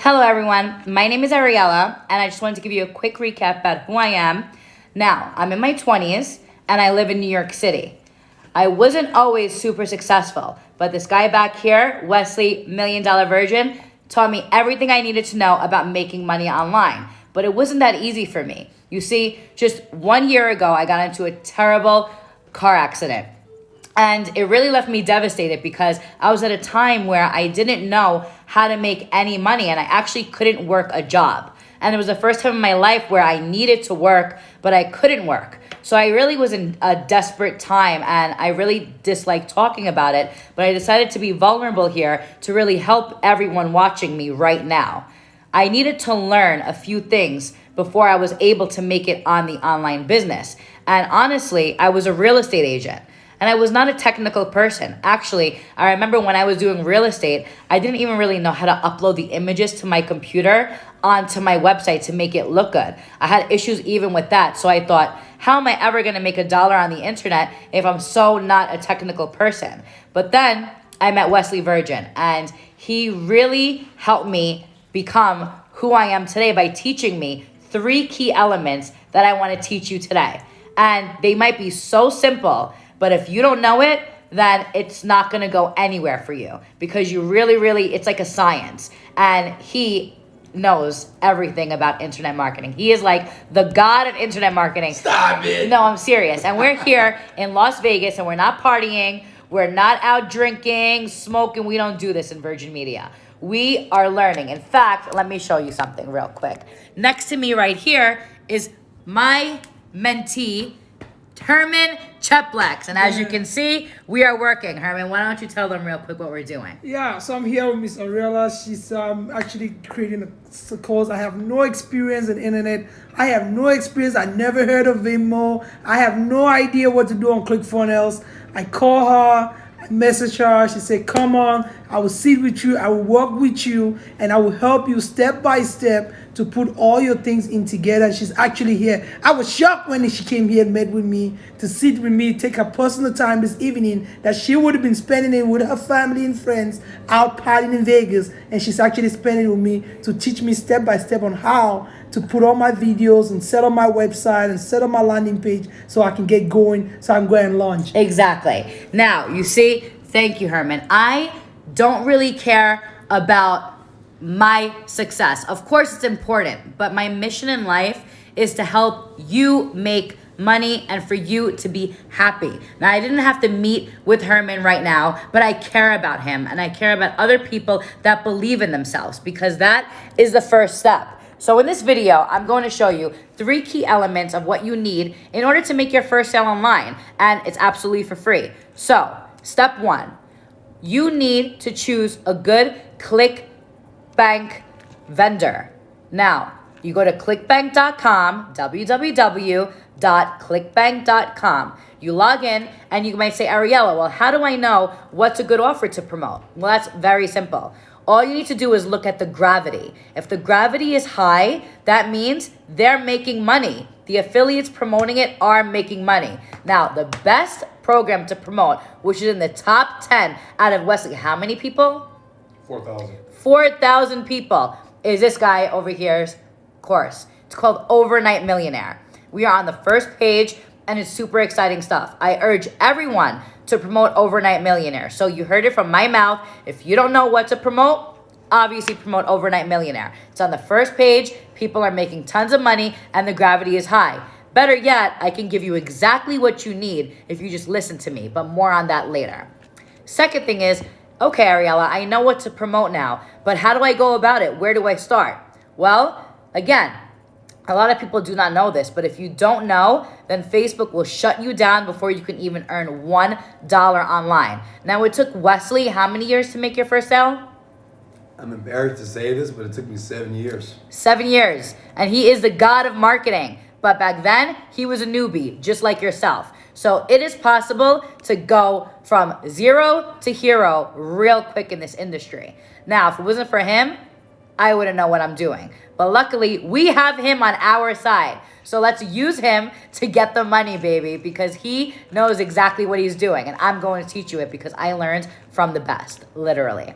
Hello everyone, my name is Ariella and I just wanted to give you a quick recap about who I am. Now, I'm in my 20s and I live in New York City. I wasn't always super successful, but this guy back here, Wesley, $1 Million Virgin, taught me everything I needed to know about making money online. But it wasn't that easy for me. You see, just 1 year ago, I got into a terrible car accident. And it really left me devastated because I was at a time where I didn't know how to make any money and I actually couldn't work a job. And it was the first time in my life where I needed to work, but I couldn't work. So I really was in a desperate time and I really disliked talking about it, but I decided to be vulnerable here to really help everyone watching me right now. I needed to learn a few things before I was able to make it on the online business. And honestly, I was a real estate agent. And I was not a technical person. Actually, I remember when I was doing real estate, I didn't even really know how to upload the images to my computer onto my website to make it look good. I had issues even with that. So I thought, how am I ever gonna make $1 on the internet if I'm so not a technical person? But then I met Wesley Virgin and he really helped me become who I am today by teaching me 3 key elements that I wanna teach you today. And they might be so simple, but if you don't know it, then it's not gonna go anywhere for you because you really, it's like a science. And he knows everything about internet marketing. He is like the god of internet marketing. Stop it. No, I'm serious. And we're here in Las Vegas and we're not partying. We're not out drinking, smoking. We don't do this in Virgin Media. We are learning. In fact, let me show you something real quick. Next to me right here is my mentee, Herman Cheplex. And as you can see, we are working. Herman, why don't you tell them real quick what we're doing? Yeah, so I'm here with Miss Ariella. She's actually creating a course. I have no experience in internet. I have no experience. I never heard of Vimeo. I have no idea what to do on ClickFunnels. I call her, I message her. She said, come on, I will sit with you. I will work with you and I will help you step by step to put all your things in together. She's actually here. I was shocked when she came here and met with me to sit with me, take her personal time this evening that she would have been spending it with her family and friends out partying in Vegas. And she's actually spending it with me to teach me step by step on how to put all my videos and set up my website and set up my landing page so I can get going, so I can go and launch. Exactly. Now, you see, thank you, Herman. I don't really care about my success. Of course, it's important, but my mission in life is to help you make money and for you to be happy. Now, I didn't have to meet with Herman right now, but I care about him and I care about other people that believe in themselves because that is the first step. So in this video, I'm going to show you 3 key elements of what you need in order to make your first sale online, and it's absolutely for free. So, step 1, you need to choose a good ClickBank vendor. Now, you go to clickbank.com, www.clickbank.com. You log in and you might say, Ariella, well, how do I know what's a good offer to promote? Well, that's very simple. All you need to do is look at the gravity. If the gravity is high, that means they're making money. The affiliates promoting it are making money. Now, the best program to promote, which is in the top 10 out of Wesley, how many people? 4,000. 4,000 people is this guy over here's course. It's called Overnight Millionaire. We are on the first page and it's super exciting stuff. I urge everyone to promote Overnight Millionaire. So you heard it from my mouth. If you don't know what to promote, obviously promote Overnight Millionaire. It's on the first page. People are making tons of money and the gravity is high. Better yet, I can give you exactly what you need if you just listen to me, but more on that later. Second thing is, okay, Ariella, I know what to promote now, but how do I go about it? Where do I start? Well, again, a lot of people do not know this, but if you don't know, then Facebook will shut you down before you can even earn $1 online. Now, it took Wesley how many years to make your first sale? I'm embarrassed to say this, but it took me 7 years. 7 years. And he is the god of marketing. But back then, he was a newbie, just like yourself. So it is possible to go from 0 to hero real quick in this industry. Now, if it wasn't for him, I wouldn't know what I'm doing. But luckily, we have him on our side. So let's use him to get the money, baby, because he knows exactly what he's doing. And I'm going to teach you it because I learned from the best, literally.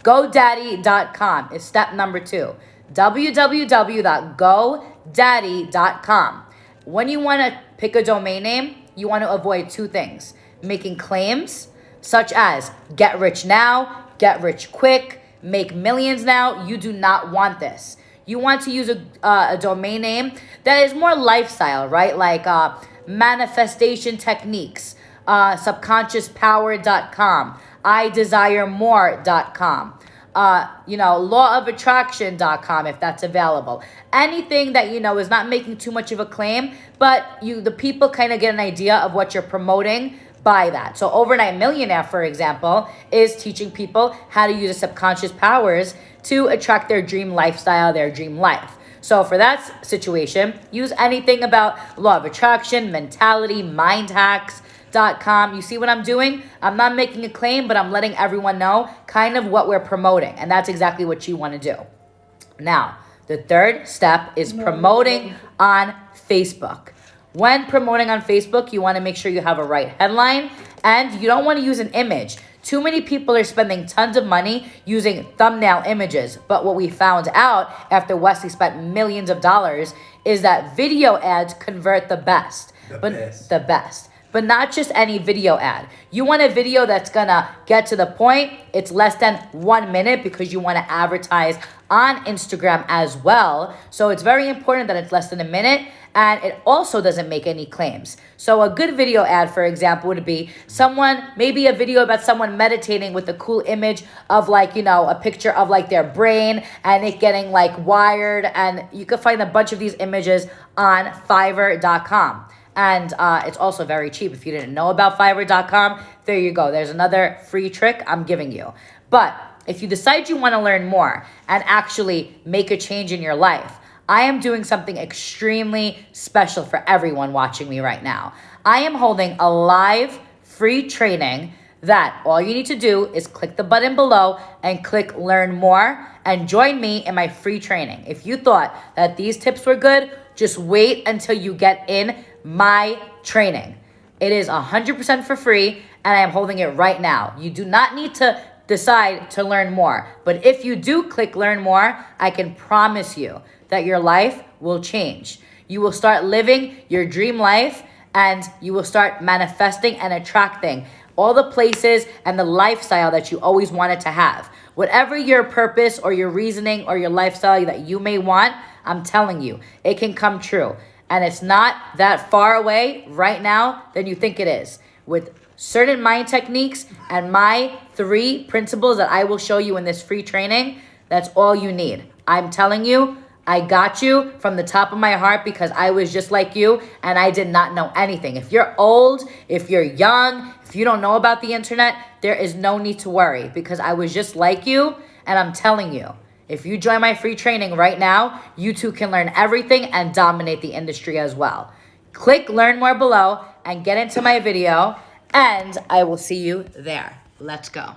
GoDaddy.com is step number 2. www.godaddy.com. When you want to pick a domain name, you want to avoid 2 things. Making claims such as get rich now, get rich quick, make millions now. You do not want this. You want to use a domain name that is more lifestyle, right? Like manifestation techniques, subconsciouspower.com, idesiremore.com, lawofattraction.com if that's available. Anything that is not making too much of a claim, but the people kind of get an idea of what you're promoting by that. So Overnight Millionaire, for example, is teaching people how to use the subconscious powers to attract their dream lifestyle, their dream life. So for that situation, use anything about law of attraction, mentality, mind hacks.com. You see what I'm doing? I'm not making a claim, but I'm letting everyone know kind of what we're promoting. And that's exactly what you want to do. Now, the third step is promoting on Facebook. When promoting on Facebook, you want to make sure you have a right headline and you don't want to use an image. Too many people are spending tons of money using thumbnail images. But what we found out after Wesley spent millions of dollars is that video ads convert the best. The best. But not just any video ad. You want a video that's gonna get to the point. It's less than 1 minute because you want to advertise on Instagram as well. So it's very important that it's less than a minute, and it also doesn't make any claims. So a good video ad, for example, would be maybe a video about someone meditating with a cool image of a picture of their brain and it getting wired. And you can find a bunch of these images on Fiverr.com. And it's also very cheap. If you didn't know about Fiverr.com, there you go. There's another free trick I'm giving you. But if you decide you want to learn more and actually make a change in your life, I am doing something extremely special for everyone watching me right now. I am holding a live free training that all you need to do is click the button below and click learn more and join me in my free training. If you thought that these tips were good, just wait until you get in my training. It is 100% for free and I am holding it right now. You do not need to decide to learn more. But if you do click learn more, I can promise you that your life will change. You will start living your dream life and you will start manifesting and attracting all the places and the lifestyle that you always wanted to have. Whatever your purpose or your reasoning or your lifestyle that you may want, I'm telling you, it can come true. And it's not that far away right now than you think it is. With certain mind techniques and my 3 principles that I will show you in this free training, that's all you need. I'm telling you, I got you from the top of my heart because I was just like you and I did not know anything. If you're old, if you're young, if you don't know about the internet, there is no need to worry because I was just like you. And I'm telling you, if you join my free training right now, you too can learn everything and dominate the industry as well. Click learn more below and get into my video and I will see you there. Let's go.